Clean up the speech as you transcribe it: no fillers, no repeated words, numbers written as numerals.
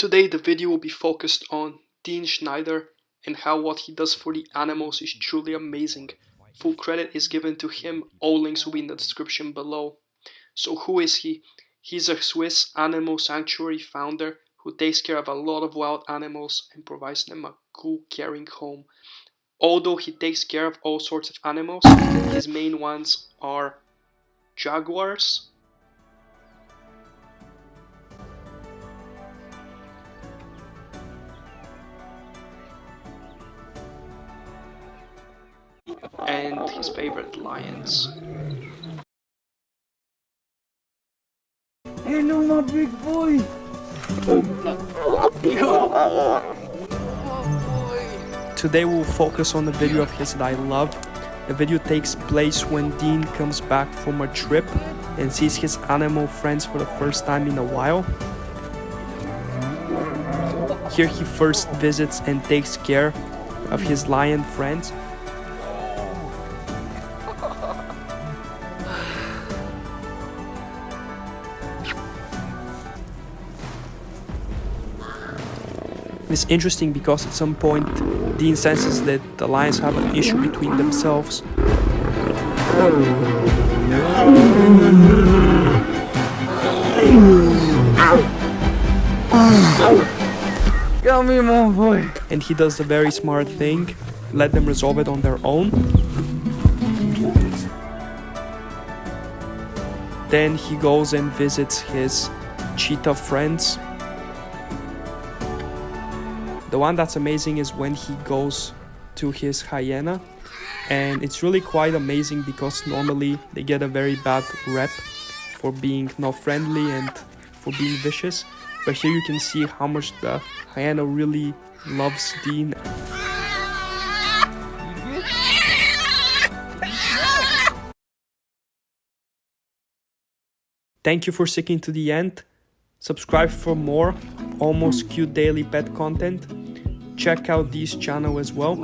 Today the video will be focused on Dean Schneider and how what he does for the animals is truly amazing. Full credit is given to him, all links will be in the description below. So who is he? He's a Swiss animal sanctuary founder who takes care of a lot of wild animals and provides them a cool, caring home. Although he takes care of all sorts of animals, his main ones are jaguars, and his favorite lions. Hello, my big boy! Today we'll focus on the video of his that I love. The video takes place when Dean comes back from a trip and sees his animal friends for the first time in a while. Here he first visits and takes care of his lion friends. It's interesting because at some point Dean senses that the lions have an issue between themselves. Come here, my boy! And he does the very smart thing, let them resolve it on their own. Then he goes and visits his cheetah friends. The one that's amazing is when he goes to his hyena, and it's really quite amazing because normally they get a very bad rep for being not friendly and for being vicious, but here you can see how much the hyena really loves Dean. Thank you for sticking to the end. Subscribe for more almost cute daily pet content. Check out this channel as well.